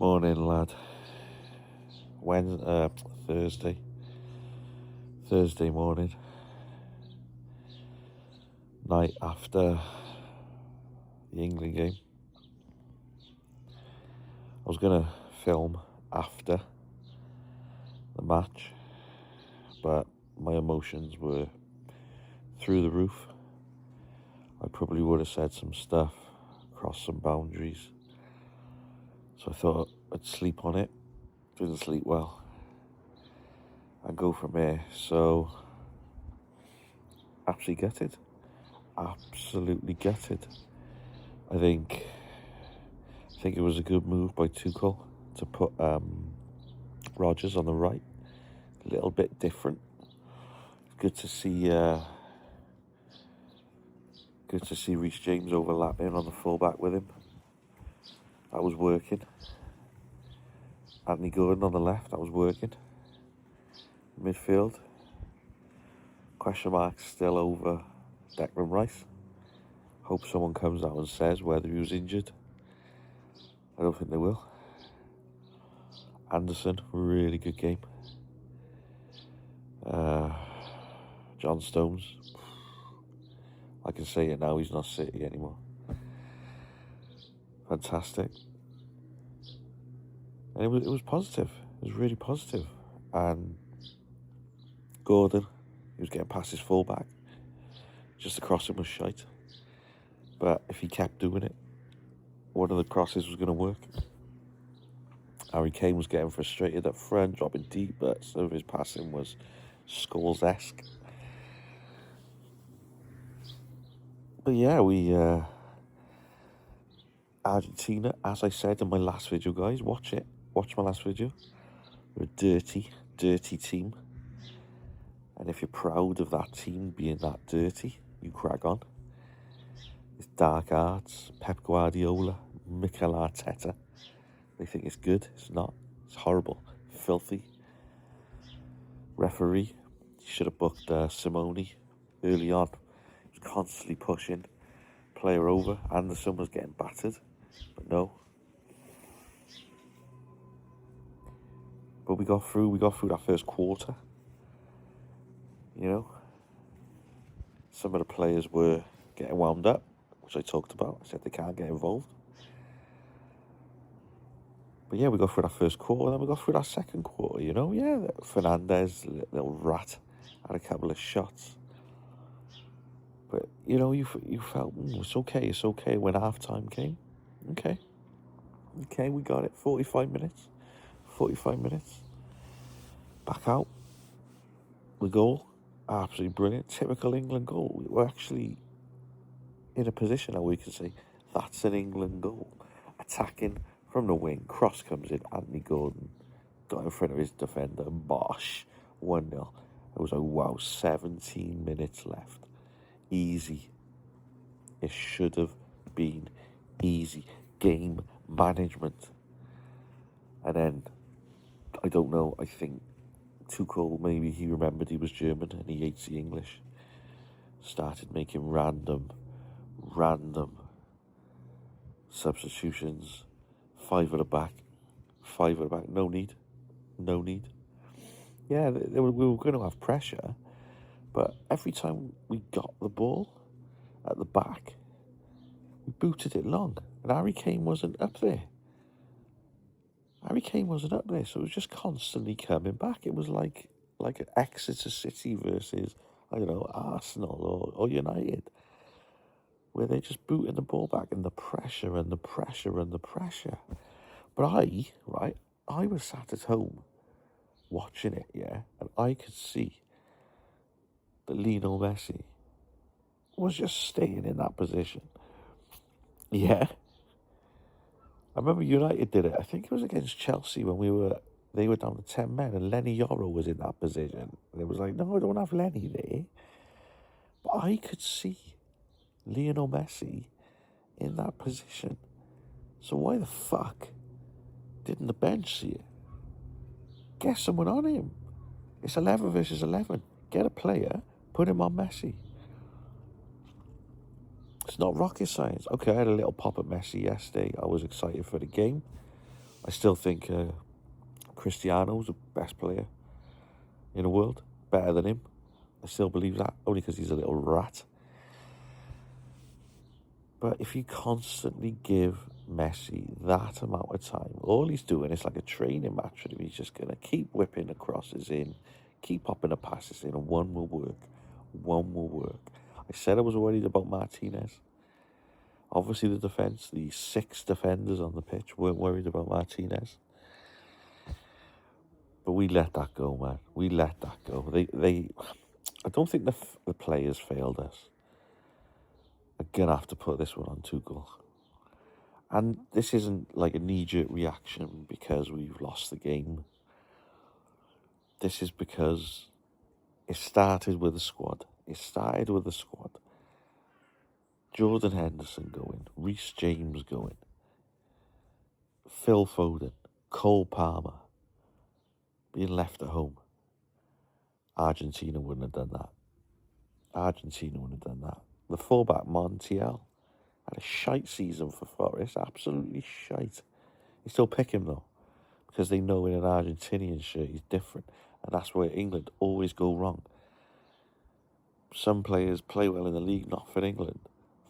Morning, lad. Thursday morning, night after the England game. I was gonna film after the match, but my emotions were through the roof. I probably would have said some stuff, crossed some boundaries. So I thought I'd sleep on it. Didn't sleep well. And go from there. So, absolutely gutted. Absolutely gutted. I think it was a good move by Tuchel to put Argies on the right. A little bit different. Good to see Reece James overlapping on the fullback with him. That was working. Anthony Gordon on the left, that was working. Midfield. Question mark still over Declan Rice. Hope someone comes out and says whether he was injured. I don't think they will. Anderson, really good game. John Stones, I can say it now, he's not City anymore. Fantastic. And it was positive. It was really positive. And Gordon, he was getting past his fullback. Just the crossing was shite. But if he kept doing it, one of the crosses was going to work. Harry Kane was getting frustrated up front, dropping deep, but some of his passing was Scholes-esque. But yeah, Argentina, as I said in my last video, guys, watch it. Watch my last video. We're a dirty, dirty team. And if you're proud of that team being that dirty, you crack on. It's dark arts, Pep Guardiola, Mikel Arteta. They think it's good. It's not. It's horrible. Filthy. Referee. He should have booked Simone early on. He was constantly pushing. Player over. Anderson was getting battered. But no. But we got through that first quarter. You know. Some of the players were getting wound up, which I talked about. I said they can't get involved. But yeah, we got through that first quarter, and then we got through that second quarter, you know? Yeah, Fernandez, little rat, had a couple of shots. But, you know, you felt, it's okay when half-time came. Okay, we got it. 45 minutes. Back out. The goal, absolutely brilliant. Typical England goal. We're actually in a position now we can say, that's an England goal. Attacking from the wing, cross comes in, Anthony Gordon got in front of his defender, bosh, 1-0. It was like, wow, 17 minutes left. Easy. It should have been easy. Game management. And then, I don't know, I think Tuchel, maybe he remembered he was German and he hates the English. Started making random substitutions. Five at the back. No need. Yeah, we were going to have pressure, but every time we got the ball at the back, we booted it long, and Harry Kane wasn't up there. So it was just constantly coming back. It was like an Exeter City versus, I don't know, Arsenal or United, where they're just booting the ball back, and the pressure. But I was sat at home watching it, yeah, and I could see that Lionel Messi was just staying in that position. Yeah. I remember United did it. I think it was against Chelsea when they were down to 10 men, and Lenny Yoro was in that position. And it was like, no, I don't have Lenny there. But I could see Lionel Messi in that position. So why the fuck didn't the bench see it? Get someone on him. It's 11 versus 11. Get a player, put him on Messi. It's not rocket science. Okay, I had a little pop at Messi yesterday. I was excited for the game. I still think Cristiano's the best player in the world, better than him. I still believe that, only because he's a little rat. But if you constantly give Messi that amount of time, all he's doing is like a training match for him. He's just going to keep whipping the crosses in, keep popping the passes in, and one will work. One will work. I said I was worried about Martinez. Obviously, the defence, the 6 defenders on the pitch, weren't worried about Martinez. But we let that go, man. We let that go. I don't think the players failed us. I'm going to have to put this one on Tuchel. And this isn't like a knee-jerk reaction because we've lost the game. This is because it started with the squad. Jordan Henderson going, Reece James going, Phil Foden, Cole Palmer being left at home. Argentina wouldn't have done that. The fullback Montiel had a shite season for Forest, absolutely shite. They still pick him though, because they know in an Argentinian shirt he's different, and that's where England always go wrong. Some players play well in the league, not for England,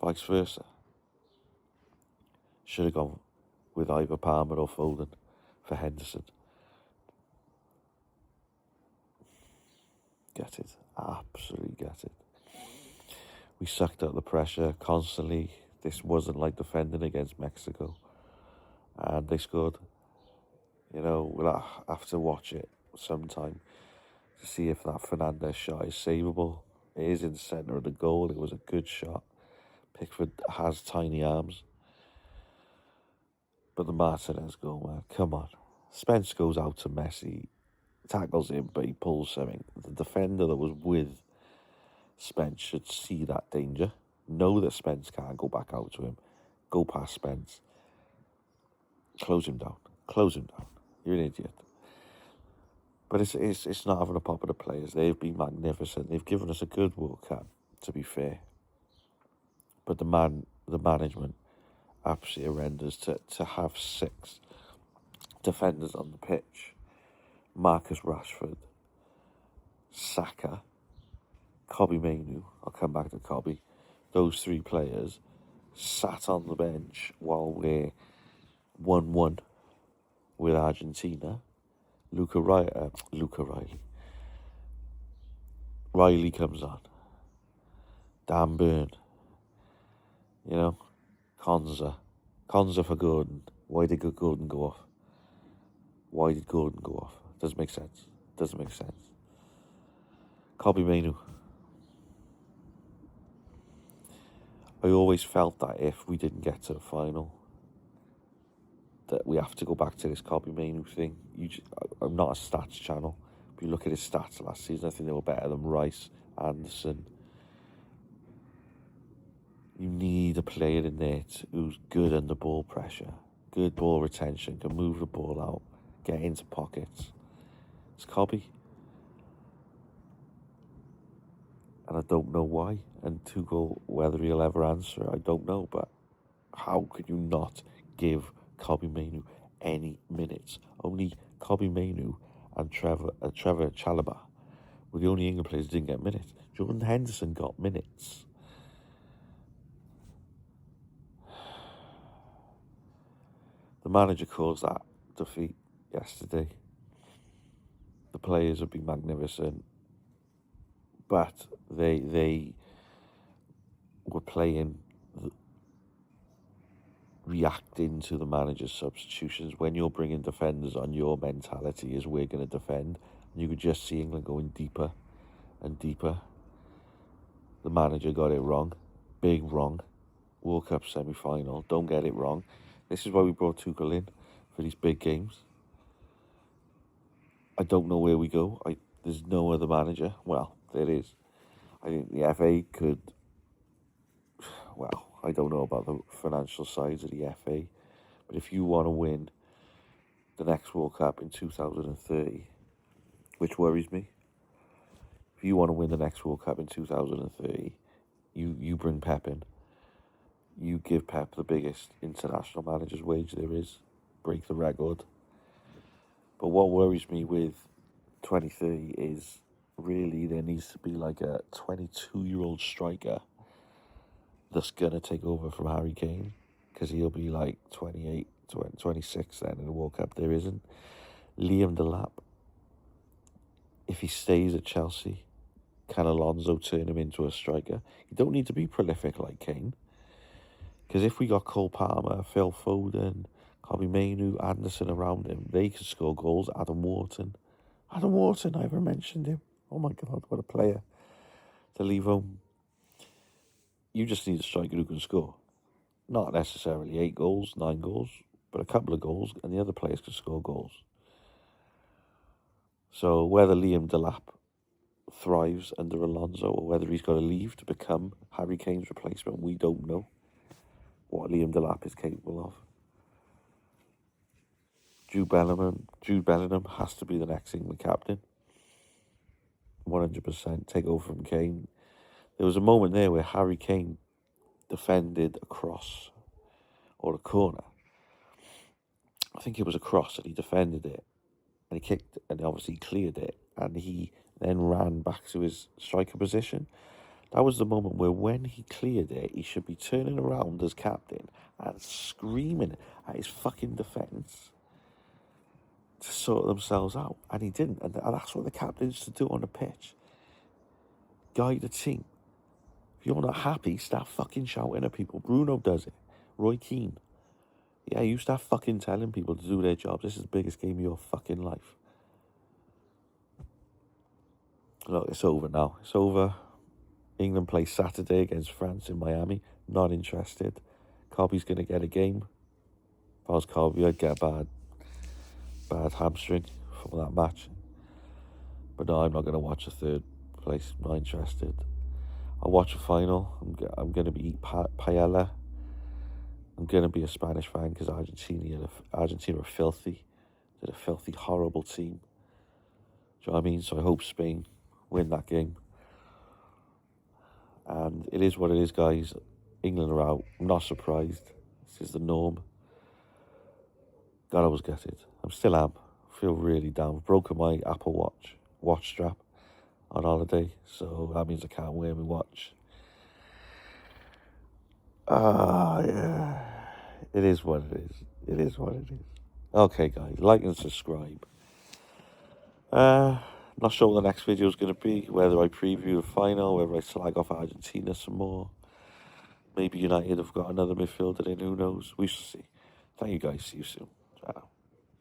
vice versa. Should have gone with either Palmer or Foden for Henderson. Get it, absolutely get it. We sucked up the pressure constantly. This wasn't like defending against Mexico. And they scored. You know, we'll have to watch it sometime to see if that Fernandez shot is savable. It is in the centre of the goal. It was a good shot. Pickford has tiny arms. But the Martinez goal, man, come on. Spence goes out to Messi, tackles him, but he pulls something. The defender that was with Spence should see that danger, know that Spence can't go back out to him, go past Spence, close him down. You're an idiot. But it's not having a pop at the players. They've been magnificent. They've given us a good World Cup, to be fair. But the management, absolutely horrendous. To have 6 defenders on the pitch, Marcus Rashford, Saka, Kobbie Mainoo, I'll come back to Kobbie, those 3 players sat on the bench while we're 1-1 with Argentina. Riley comes on. Dan Burn. You know, Konza for Gordon. Why did Gordon go off? Doesn't make sense. Kobbie Mainoo. I always felt that if we didn't get to the final, that we have to go back to this Kobbie Mainoo thing. I'm not a stats channel, but you look at his stats last season, I think they were better than Rice, Anderson. You need a player in there who's good under ball pressure, good ball retention, can move the ball out, get into pockets. It's Kobbie. And I don't know why. And Tuchel, whether he'll ever answer, I don't know. But how could you not give Kobbie Mainoo any minutes? Only Kobbie Mainoo and Trevor Chalobah were the only England players who didn't get minutes. Jordan Henderson got minutes. The manager caused that defeat yesterday. The players have been magnificent, but they were playing, reacting to the manager's substitutions. When you're bringing defenders on, your mentality is we're going to defend. And you could just see England going deeper and deeper. The manager got it wrong. Big wrong. World Cup semi-final. Don't get it wrong. This is why we brought Tuchel in, for these big games. I don't know where we go. There's no other manager. Well, there is. I think the FA could... Well, I don't know about the financial sides of the FA, but if you want to win the next World Cup in 2030, which worries me, if you want to win the next World Cup in 2030, you bring Pep in. You give Pep the biggest international manager's wage there is, break the record. But what worries me with 2030 is really there needs to be like a 22-year-old striker that's going to take over from Harry Kane, because he'll be like 28, 26 then in the World Cup. There isn't. Liam Delap, if he stays at Chelsea, can Alonso turn him into a striker? You don't need to be prolific like Kane, because if we got Cole Palmer, Phil Foden, Kobe Mainu, Anderson around him, they could score goals. Adam Wharton, I ever mentioned him. Oh my God, what a player to leave home. You just need a striker who can score. Not necessarily 8 goals, 9 goals, but a couple of goals, and the other players can score goals. So whether Liam Delap thrives under Alonso or whether he's got to leave to become Harry Kane's replacement, we don't know what Liam Delap is capable of. Jude Bellingham has to be the next England captain. 100% take over from Kane. There was a moment there where Harry Kane defended a cross or a corner. I think it was a cross, and he defended it, and he kicked, and obviously cleared it, and he then ran back to his striker position. That was the moment where, when he cleared it, he should be turning around as captain and screaming at his fucking defence to sort themselves out, and he didn't. And that's what the captain is to do on the pitch. Guide the team. If you're not happy, start fucking shouting at people. Bruno does it. Roy Keane. Yeah, you start fucking telling people to do their jobs. This is the biggest game of your fucking life. Look, it's over now. It's over. England plays Saturday against France in Miami. Not interested. Cobby's going to get a game. If I was Cobby, I'd get a bad hamstring from that match. But no, I'm not going to watch a third place. Not interested. I'll watch a final. I'm going to be eating paella. I'm going to be a Spanish fan because Argentina are filthy. They're a filthy, horrible team. Do you know what I mean? So I hope Spain win that game. And it is what it is, guys. England are out. I'm not surprised. This is the norm. God, I was gutted. I'm still am. I feel really down. I've broken my Apple watch strap on holiday, so that means I can't wear my watch. Yeah. It is what it is. It is what it is. Okay, guys, like and subscribe. Not sure what the next video is going to be, whether I preview the final, whether I slag off Argentina some more. Maybe United have got another midfielder in, who knows? We shall see. Thank you guys, see you soon.